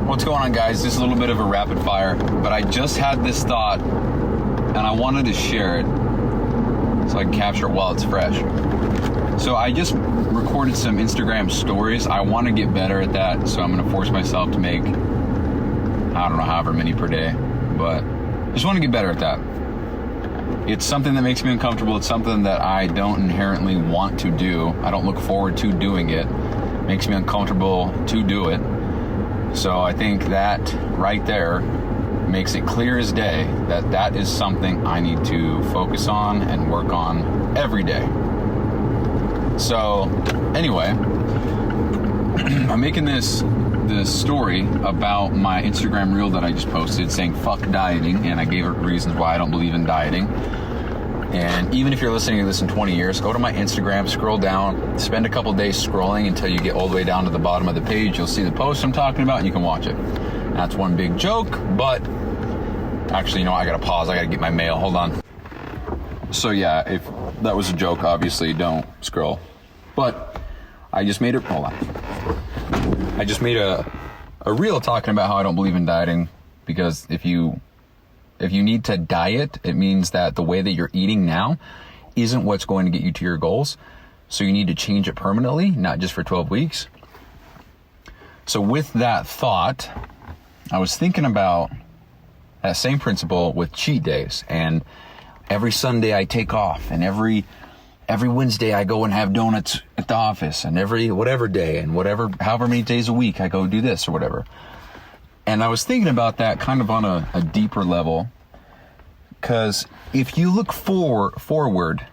What's going on, guys? Just a little bit of a rapid fire, but I just had this thought and I wanted to share it so I can capture it while it's fresh. So I just recorded some Instagram stories. I want to get better at that, so I'm going to force myself to make, I don't know, however many per day, but just want to get better at that. It's something that makes me uncomfortable. It's something that I don't inherently want to do. I don't look forward to doing it. It makes me uncomfortable to do it. So I think that right there makes it clear as day that that is something I need to focus on and work on every day. So anyway, I'm making this story about my Instagram reel that I just posted saying fuck dieting, and I gave reasons why I don't believe in dieting. And even if you're listening to this in 20 years, go to my Instagram, scroll down, spend a couple days scrolling until you get all the way down to the bottom of the page. You'll see the post I'm talking about and you can watch it. That's one big joke, but actually, I gotta pause. I gotta get my mail. Hold on. So yeah, if that was a joke, obviously don't scroll. But I just made a reel talking about how I don't believe in dieting, because if you need to diet, it means that the way that you're eating now isn't what's going to get you to your goals. So you need to change it permanently, not just for 12 weeks. So with that thought, I was thinking about that same principle with cheat days. And every Sunday I take off, and every Wednesday I go and have donuts at the office, and every whatever day and however many days a week I go do this or whatever. And I was thinking about that kind of on a deeper level, because if you look forward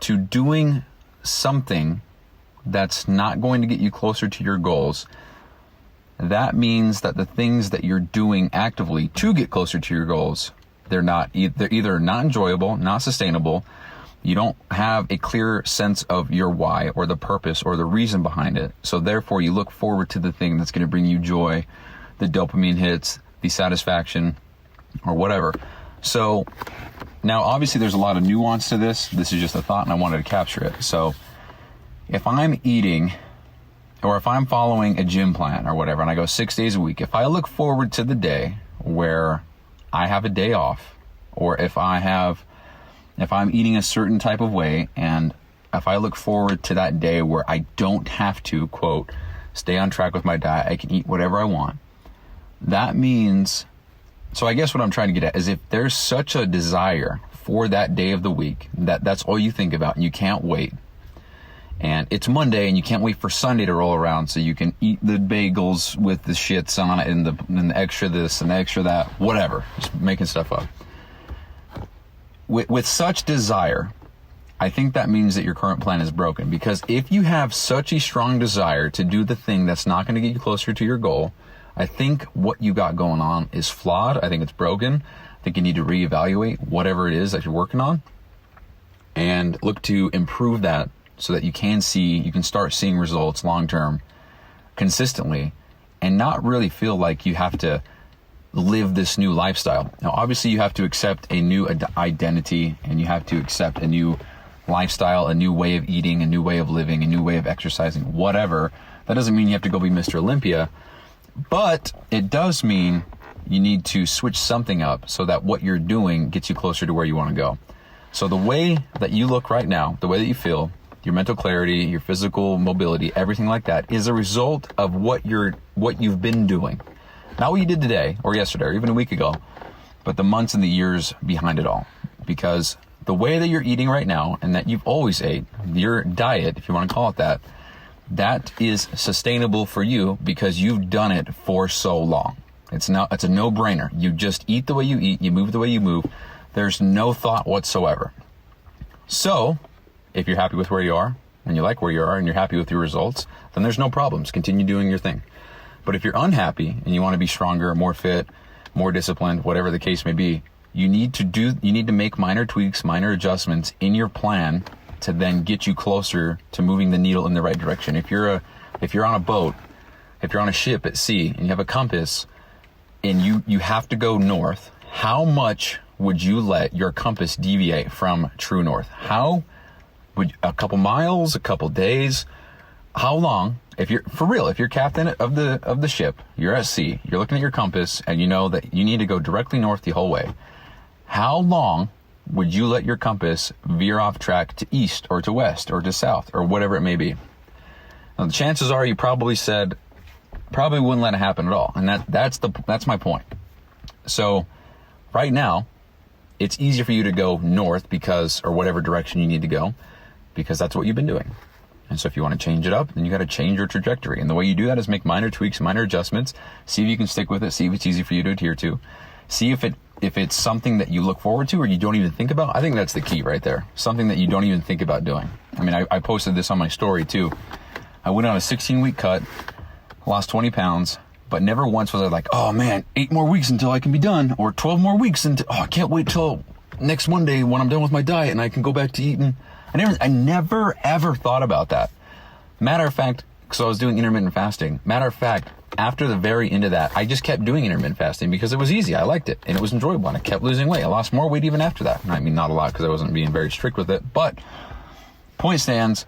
to doing something that's not going to get you closer to your goals, that means that the things that you're doing actively to get closer to your goals, they're either not enjoyable, not sustainable. You don't have a clear sense of your why or the purpose or the reason behind it. So therefore you look forward to the thing that's going to bring you joy, the dopamine hits, the satisfaction, or whatever. So now obviously there's a lot of nuance to this. This is just a thought and I wanted to capture it. So if I'm eating, or if I'm following a gym plan or whatever, and I go 6 days a week, if I look forward to the day where I have a day off, or if I'm eating a certain type of way, and if I look forward to that day where I don't have to, quote, stay on track with my diet, I can eat whatever I want. That means, so I guess what I'm trying to get at is if there's such a desire for that day of the week, that's all you think about and you can't wait. And it's Monday and you can't wait for Sunday to roll around so you can eat the bagels with the shits on it and the extra this and the extra that, whatever, just making stuff up. With such desire, I think that means that your current plan is broken, because if you have such a strong desire to do the thing that's not going to get you closer to your goal, I think what you got going on is flawed. I think it's broken. I think you need to reevaluate whatever it is that you're working on and look to improve that so that you can start seeing results long-term consistently and not really feel like you have to live this new lifestyle. Now, obviously you have to accept a new identity, and you have to accept a new lifestyle, a new way of eating, a new way of living, a new way of exercising, whatever. That doesn't mean you have to go be Mr. Olympia, but it does mean you need to switch something up so that what you're doing gets you closer to where you want to go. So the way that you look right now, the way that you feel, your mental clarity, your physical mobility, everything like that is a result of what you've been doing. Not what you did today or yesterday or even a week ago, but the months and the years behind it all. Because the way that you're eating right now and that you've always ate, your diet, if you want to call it that is sustainable for you because you've done it for so long. It's a no-brainer. You just eat the way you eat, you move the way you move. There's no thought whatsoever. So, if you're happy with where you are, and you like where you are, and you're happy with your results, then there's no problems. Continue doing your thing. But if you're unhappy and you want to be stronger, more fit, more disciplined, whatever the case may be, you need to make minor tweaks, minor adjustments in your plan to then get you closer to moving the needle in the right direction. If you're on a boat, if you're on a ship at sea and you have a compass and you have to go north, how much would you let your compass deviate from true north? How would a couple miles, a couple days, how long if you're captain of the ship, you're at sea, you're looking at your compass, and you know that you need to go directly north the whole way. How long would you let your compass veer off track to east or to west or to south or whatever it may be? Now, the chances are you probably wouldn't let it happen at all. And that's my point. So right now, it's easier for you to go north or whatever direction you need to go, because that's what you've been doing. And so if you want to change it up, then you got to change your trajectory. And the way you do that is make minor tweaks, minor adjustments, see if you can stick with it, see if it's easy for you to adhere to, see if it's something that you look forward to or you don't even think about. I think that's the key right there. Something that you don't even think about doing. I mean, I posted this on my story too. I went on a 16-week cut, lost 20 pounds, but never once was I like, oh man, 8 more weeks until I can be done, or 12 more weeks until, I can't wait till next Monday when I'm done with my diet and I can go back to eating. I never ever thought about that. Matter of fact, because I was doing intermittent fasting, after the very end of that, I just kept doing intermittent fasting because it was easy. I liked it and it was enjoyable and I kept losing weight. I lost more weight even after that. I mean, not a lot because I wasn't being very strict with it, but point stands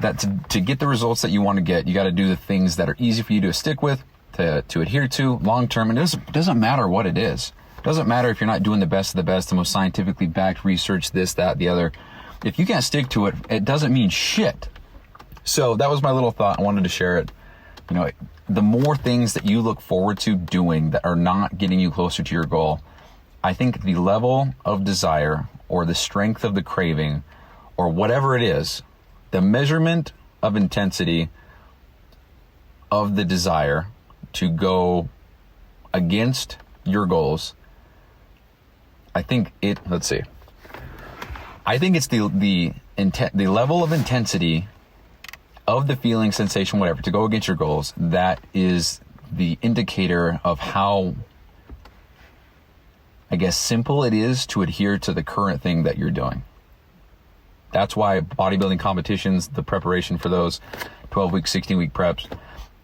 that to get the results that you want to get, you got to do the things that are easy for you to stick with, to adhere to long term. And it doesn't matter what it is. It doesn't matter if you're not doing the best of the best, the most scientifically backed research, this, that, the other. If you can't stick to it, it doesn't mean shit. So that was my little thought. I wanted to share it. You know, the more things that you look forward to doing that are not getting you closer to your goal, I think the level of desire or the strength of the craving or whatever it is, the measurement of intensity of the desire to go against your goals, I think it's the level of intensity of the feeling, sensation, whatever, to go against your goals, that is the indicator of how, I guess, simple it is to adhere to the current thing that you're doing. That's why bodybuilding competitions, the preparation for those 12-week, 16-week preps,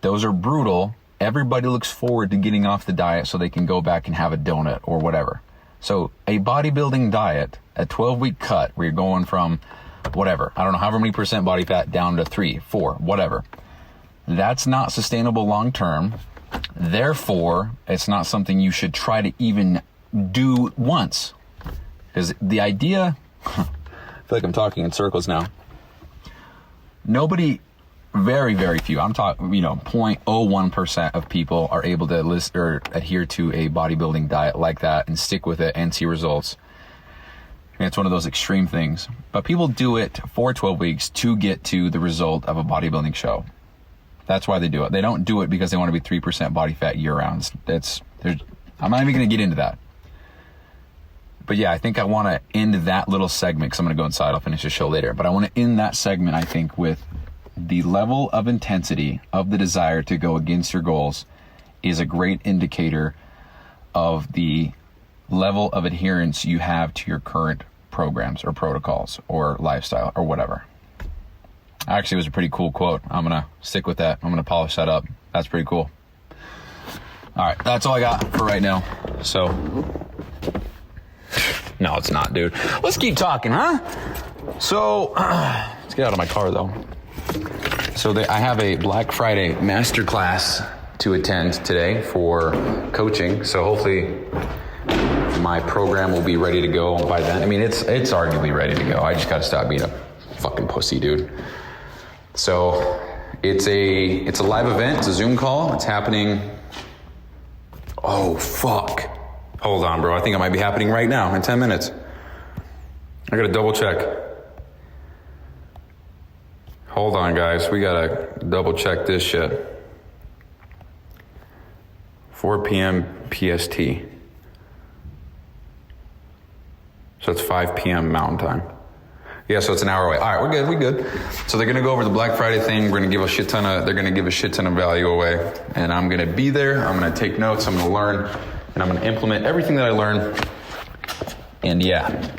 those are brutal. Everybody looks forward to getting off the diet so they can go back and have a donut or whatever. So a bodybuilding diet, a 12-week cut where you're going from whatever, I don't know, however many percent body fat down to 3, 4, whatever. That's not sustainable long term. Therefore, it's not something you should try to even do once. Because the idea, I feel like I'm talking in circles now. Very, very few, I'm talking, 0.01% of people are able to list or adhere to a bodybuilding diet like that and stick with it and see results. I mean, it's one of those extreme things. But people do it for 12 weeks to get to the result of a bodybuilding show. That's why they do it. They don't do it because they want to be 3% body fat year round. I'm not even going to get into that. But yeah, I think I want to end that little segment because I'm going to go inside. I'll finish the show later. But I want to end that segment, I think, with the level of intensity of the desire to go against your goals is a great indicator of the level of adherence you have to your current programs or protocols or lifestyle or whatever. Actually, it was a pretty cool quote. I'm going to stick with that. I'm going to polish that up. That's pretty cool. All right, that's all I got for right now. So, no, it's not, dude. Let's keep talking, huh? So, let's get out of my car, though. So I have a Black Friday masterclass to attend today for coaching. So hopefully my program will be ready to go by then. I mean, it's arguably ready to go. I just got to stop being a fucking pussy, dude. So it's a live event. It's a Zoom call. It's happening. Oh, fuck. Hold on, bro. I think it might be happening right now in 10 minutes. I got to double check. Hold on, guys. We got to double check this shit. 4 p.m. PST. So it's 5 p.m. Mountain Time. Yeah, so it's an hour away. All right, we're good. So they're going to go over the Black Friday thing. They're going to give a shit ton of value away. And I'm going to be there. I'm going to take notes. I'm going to learn. And I'm going to implement everything that I learn. And yeah.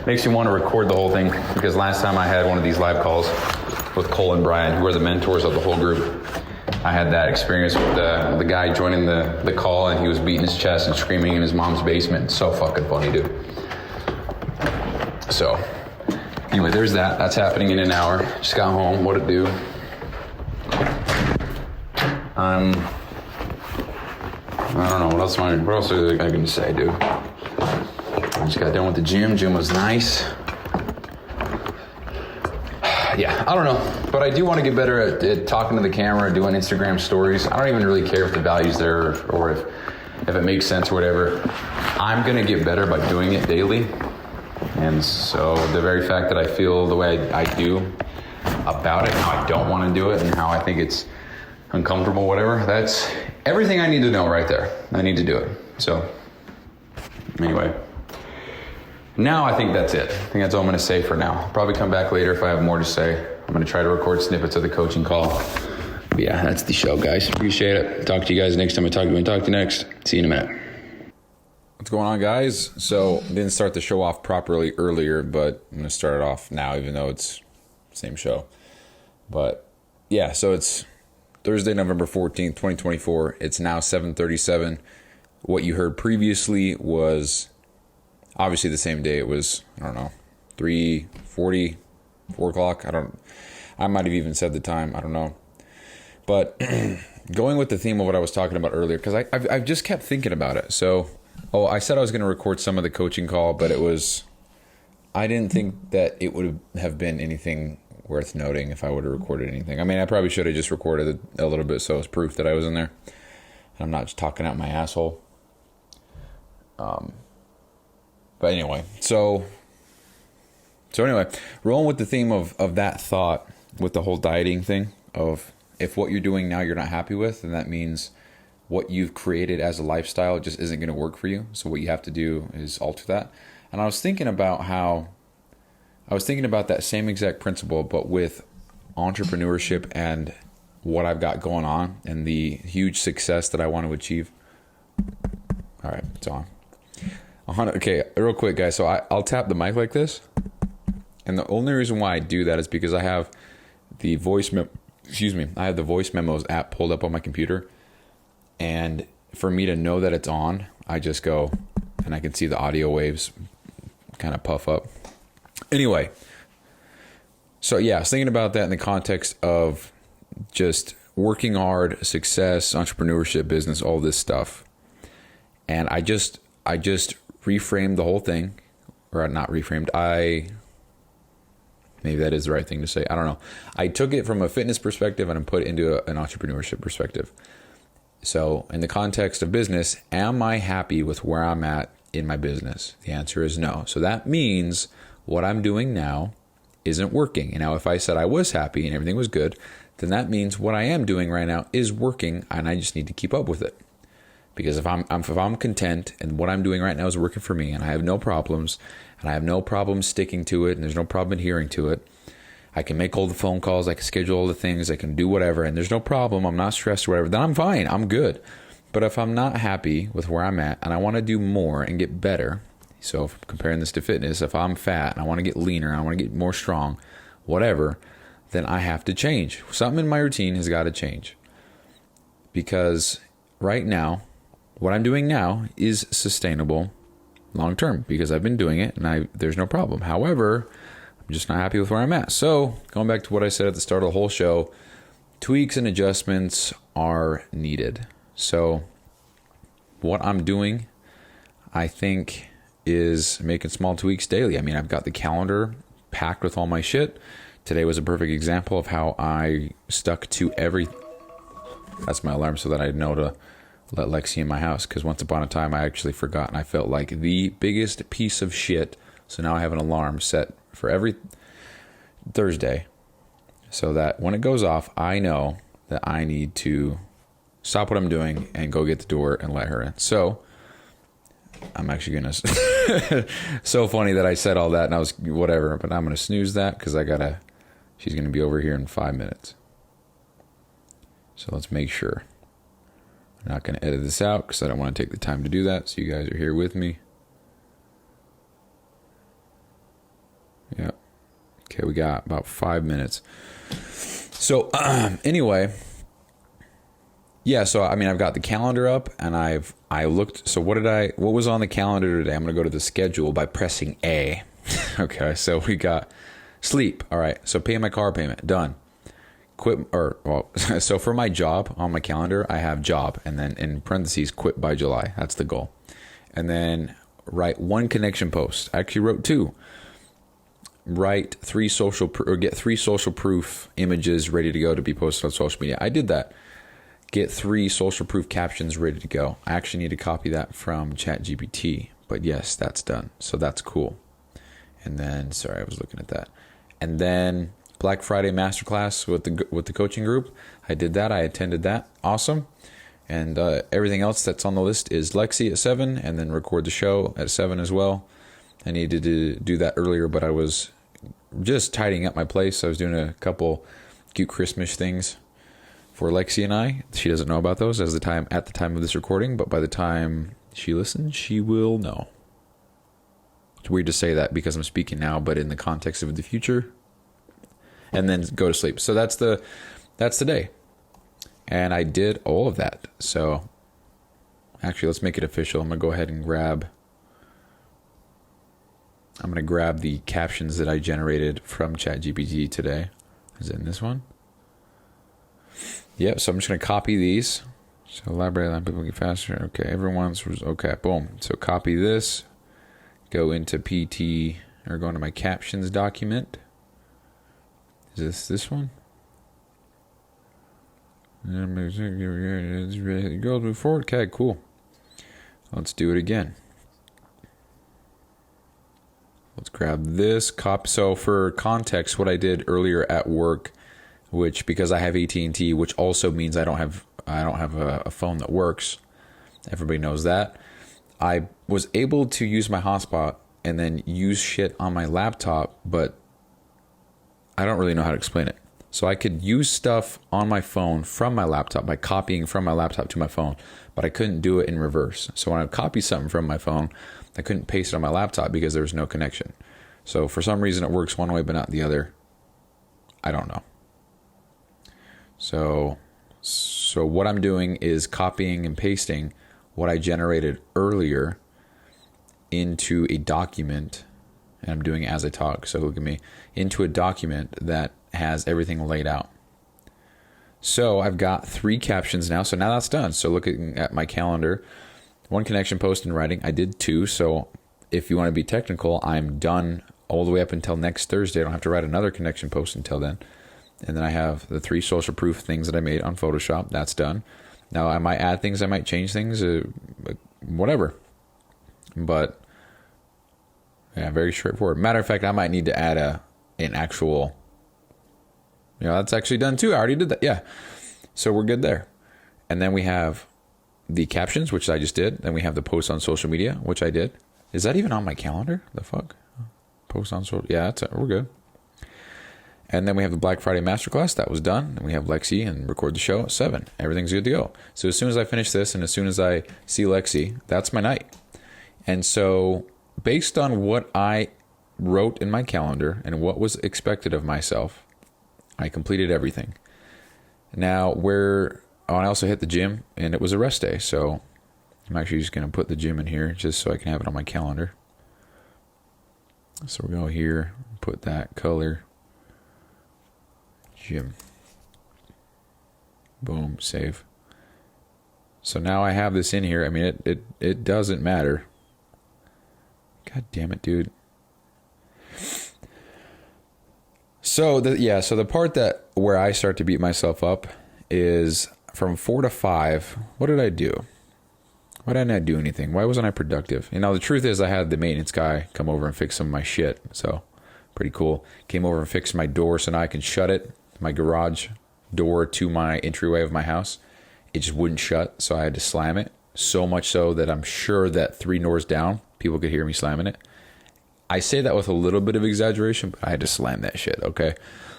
Makes you want to record the whole thing, because last time I had one of these live calls with Cole and Brian, who are the mentors of the whole group, I had that experience with the guy joining the call, and he was beating his chest and screaming in his mom's basement. It's so fucking funny, dude. So anyway, there's that. That's happening in an hour. Just got home. What'd it do? I don't know, what else was I going to say, dude? I just got done with the gym. Gym was nice. Yeah, I don't know. But I do want to get better at talking to the camera, doing Instagram stories. I don't even really care if the value's there or if it makes sense or whatever. I'm going to get better by doing it daily. And so the very fact that I feel the way I do about it, how I don't want to do it, and how I think it's uncomfortable, whatever, that's everything I need to know right there. I need to do it. So anyway, now I think that's it. I think that's all I'm going to say for now. I'll probably come back later if I have more to say. I'm going to try to record snippets of the coaching call. But yeah, that's the show, guys. Appreciate it. Talk to you guys next time I talk to you next. See you in a minute. What's going on, guys? So I didn't start the show off properly earlier, but I'm going to start it off now, even though it's the same show. But yeah, so it's Thursday, November 14th, 2024. It's now 7:37. What you heard previously was obviously the same day. It was, I don't know, 3:40, 4 o'clock. I might have even said the time. I don't know. But going with the theme of what I was talking about earlier, because I've just kept thinking about it. So, I said I was going to record some of the coaching call, but I didn't think that it would have been anything worth noting if I would have recorded anything. I mean, I probably should have just recorded it a little bit so it's proof that I was in there. And I'm not just talking out my asshole. But anyway, so anyway, rolling with the theme of that thought with the whole dieting thing of if what you're doing now you're not happy with, then that means what you've created as a lifestyle just isn't going to work for you. So what you have to do is alter that. And I was thinking about that same exact principle, but with entrepreneurship and what I've got going on and the huge success that I want to achieve. All right, it's on. Okay, real quick, guys. So I'll tap the mic like this. And the only reason why I do that is because I have the voice memos app pulled up on my computer. And for me to know that it's on, I just go and I can see the audio waves kind of puff up. Anyway, so yeah, I was thinking about that in the context of just working hard, success, entrepreneurship, business, all this stuff. And I just reframed the whole thing, or not reframed. Maybe that is the right thing to say. I don't know. I took it from a fitness perspective and I put it into an entrepreneurship perspective. So in the context of business, am I happy with where I'm at in my business? The answer is no. So that means what I'm doing now isn't working. And now if I said I was happy and everything was good, then that means what I am doing right now is working and I just need to keep up with it. Because if I'm content and what I'm doing right now is working for me and I have no problems and I have no problem sticking to it and there's no problem adhering to it, I can make all the phone calls, I can schedule all the things, I can do whatever, and there's no problem, I'm not stressed or whatever, then I'm fine, I'm good. But if I'm not happy with where I'm at and I want to do more and get better, so if I'm comparing this to fitness, if I'm fat and I want to get leaner, I want to get more strong, whatever, then I have to change. Something in my routine has got to change. Because right now, what I'm doing now is sustainable long term because I've been doing it and there's no problem. However, I'm just not happy with where I'm at. So going back to what I said at the start of the whole show, tweaks and adjustments are needed. So what I'm doing, I think, is making small tweaks daily. I mean, I've got the calendar packed with all my shit. Today was a perfect example of how I stuck to that's my alarm so that I know to let Lexi in my house, because once upon a time I actually forgot and I felt like the biggest piece of shit. So now I have an alarm set for every Thursday so that when it goes off, I know that I need to stop what I'm doing and go get the door and let her in. So I'm actually going to, so funny that I said all that and I was whatever, but I'm going to snooze that because she's going to be over here in 5 minutes. So let's make sure. I'm not going to edit this out because I don't want to take the time to do that. So you guys are here with me. Yeah. Okay, we got about 5 minutes. So anyway, yeah, so I mean I've got the calendar up and I looked, so what was on the calendar today? I'm going to go to the schedule by pressing A. Okay, so we got sleep. All right, so pay my car payment, done. quit, or well, so for my job on my calendar, I have job, and then in parentheses, quit by July. That's the goal. And then write 1 connection post. I actually wrote 2. Write 3 or get 3 social proof images ready to go to be posted on social media. I did that. Get 3 social proof captions ready to go. I actually need to copy that from ChatGPT, but yes, that's done. So that's cool. And then, sorry, I was looking at that. And then Black Friday masterclass with the coaching group. I did that. I attended that. Awesome. And everything else that's on the list is Lexi at 7, and then record the show at 7 as well. I needed to do that earlier, but I was just tidying up my place. I was doing a couple cute Christmas things for Lexi and I. She doesn't know about those at the time of this recording, but by the time she listens, she will know. It's weird to say that because I'm speaking now, but in the context of the future, and then go to sleep. So that's the day. And I did all of that. So actually, let's make it official. I'm going to go ahead and grab the captions that I generated from ChatGPT today. Is it in this one? Yep. So I'm just going to copy these. So elaborate on people get faster. Okay. Everyone's okay. Boom. So copy this. Go into PT, or go into my captions document. Is this one? Girls move forward. Okay, cool. Let's do it again. Let's grab this copy. So for context, what I did earlier at work, which because I have AT&T, which also means I don't have a phone that works. Everybody knows that. I was able to use my hotspot and then use shit on my laptop, but I don't really know how to explain it. So I could use stuff on my phone from my laptop by copying from my laptop to my phone, but I couldn't do it in reverse. So when I copy something from my phone, I couldn't paste it on my laptop because there was no connection. So for some reason it works one way but not the other. I don't know. So what I'm doing is copying and pasting what I generated earlier into a document, and I'm doing it as I talk. So look at me, into a document that has everything laid out. So I've got 3 captions now. So now that's done. So looking at my calendar, 1 connection post in writing. I did 2. So if you want to be technical, I'm done all the way up until next Thursday. I don't have to write another connection post until then. And then I have the 3 social proof things that I made on Photoshop. That's done. Now I might add things, I might change things, whatever. But yeah, very straightforward. Matter of fact, I might need to add an actual, that's actually done too. I already did that. Yeah. So we're good there. And then we have the captions, which I just did. Then we have the posts on social media, which I did. Is that even on my calendar? The fuck? Post on social. Yeah, we're good. And then we have the Black Friday masterclass. That was done. And we have Lexi and record the show at 7. Everything's good to go. So as soon as I finish this and as soon as I see Lexi, that's my night. And so based on what I wrote in my calendar and what was expected of myself, I completed everything. Now I also hit the gym, and it was a rest day. So I'm actually just going to put the gym in here just so I can have it on my calendar. So we'll go here, put that color. Gym. Boom, save. So now I have this in here. I mean, it doesn't matter. God damn it, dude. So the part that where I start to beat myself up is from 4 to 5. What did I do? Why didn't I do anything? Why wasn't I productive? The truth is I had the maintenance guy come over and fix some of my shit. So pretty cool. Came over and fixed my door so now I can shut it. My garage door to my entryway of my house. It just wouldn't shut, so I had to slam it. So much so that I'm sure that 3 doors down, people could hear me slamming it. I say that with a little bit of exaggeration, but I had to slam that shit, okay?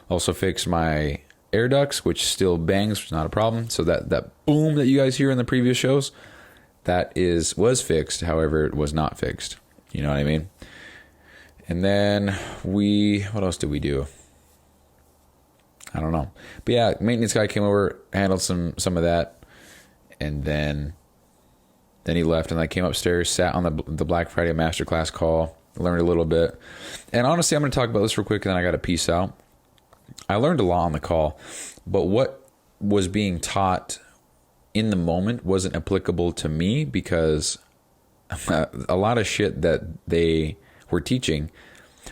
Also fixed my air ducts, which still bangs, which is not a problem. So that boom that you guys hear in the previous shows, was fixed. However, it was not fixed. You know what I mean? And then what else did we do? I don't know. But yeah, maintenance guy came over, handled some of that, and then he left, and I came upstairs, sat on the Black Friday masterclass call, learned a little bit. And honestly, I'm going to talk about this real quick, and then I got to peace out. I learned a lot on the call, but what was being taught in the moment wasn't applicable to me because a lot of shit that they were teaching.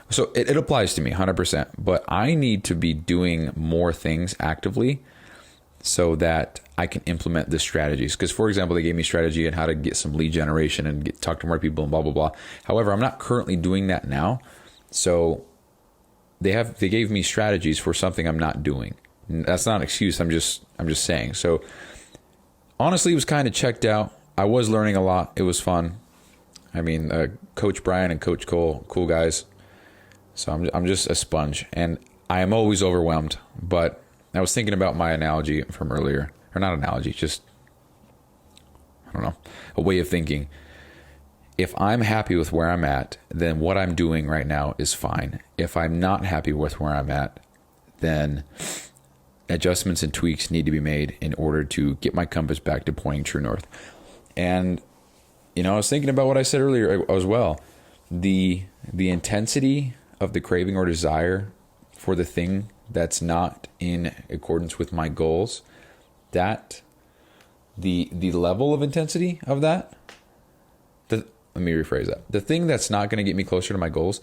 So it applies to me 100%, but I need to be doing more things actively so that I can implement the strategies. Because, for example, they gave me strategy on how to get some lead generation and talk to more people and blah, blah, blah. However, I'm not currently doing that now. So they gave me strategies for something I'm not doing. That's not an excuse. I'm just saying. So honestly, it was kind of checked out. I was learning a lot. It was fun. I mean, Coach Brian and Coach Cole, cool guys. So I'm just a sponge, and I am always overwhelmed. But I was thinking about my analogy from earlier, or not analogy, just, I don't know, a way of thinking. If I'm happy with where I'm at, then what I'm doing right now is fine. If I'm not happy with where I'm at, then adjustments and tweaks need to be made in order to get my compass back to pointing true north. And, I was thinking about what I said earlier as well. The intensity of the craving or desire for the thing that's not in accordance with my goals, that the level of intensity of that, let me rephrase that. The thing that's not going to get me closer to my goals,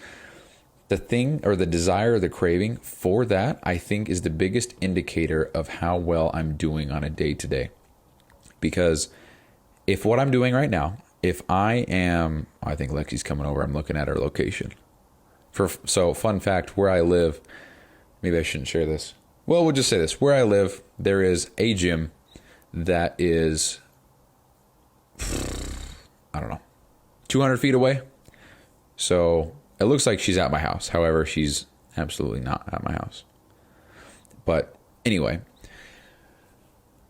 the thing or the desire or the craving for that, I think is the biggest indicator of how well I'm doing on a day-to-day. Because if what I'm doing right now, I think Lexi's coming over. I'm looking at her location. So fun fact, where I live, maybe I shouldn't share this. Well, we'll just say this. Where I live, there is a gym that is, I don't know, 200 feet away. So it looks like she's at my house. However, she's absolutely not at my house. But anyway,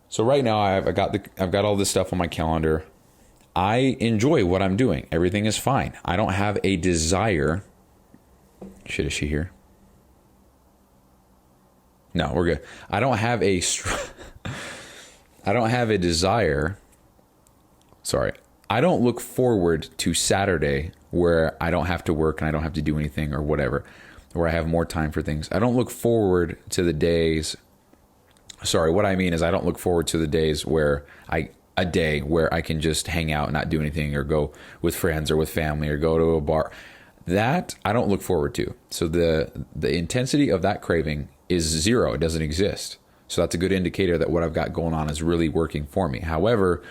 so right now I've got all this stuff on my calendar. I enjoy what I'm doing. Everything is fine. I don't have a desire. Shit, is she here? No, we're good. I don't have a desire. Sorry. I don't look forward to Saturday where I don't have to work and I don't have to do anything or whatever, where I have more time for things. I don't look forward to the days. Sorry, what I mean is I don't look forward to the days where a day where I can just hang out and not do anything or go with friends or with family or go to a bar. That I don't look forward to. So the intensity of that craving is zero. It doesn't exist. So that's a good indicator that what I've got going on is really working for me. However,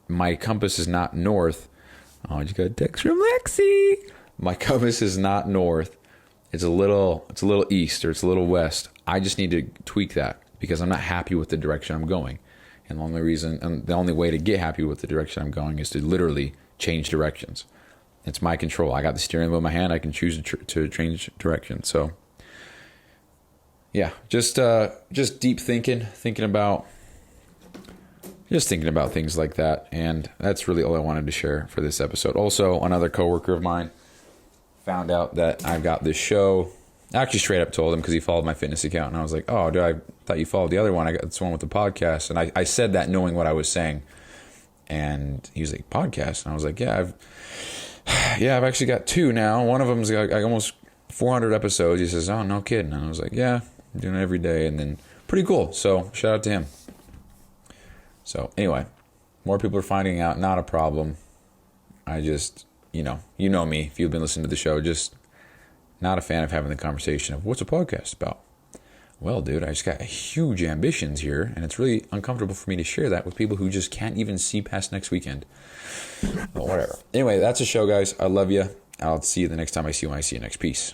my compass is not north. Oh, I just got a text from Lexi. My compass is not north. It's a little east or it's a little west. I just need to tweak that because I'm not happy with the direction I'm going. And the only way to get happy with the direction I'm going is to literally change directions. It's my control. I got the steering wheel in my hand. I can choose to change direction. So, yeah, just deep thinking about things like that. And that's really all I wanted to share for this episode. Also, another coworker of mine found out that I've got this show. I actually straight up told him because he followed my fitness account. And I was like, oh, dude, I thought you followed the other one. I got this one with the podcast. And I said that knowing what I was saying. And he was like, podcast? And I was like, yeah, I've actually got two now. One of them's got almost 400 episodes. He says, oh, no kidding. And I was like, yeah, I'm doing it every day. And then pretty cool. So shout out to him. So anyway, more people are finding out. Not a problem. I just, you know me. If you've been listening to the show, just not a fan of having the conversation of what's a podcast about. Well, dude, I just got huge ambitions here, and it's really uncomfortable for me to share that with people who just can't even see past next weekend. But whatever. Anyway, that's a show, guys. I love you. I'll see you the next time I see you next. Peace.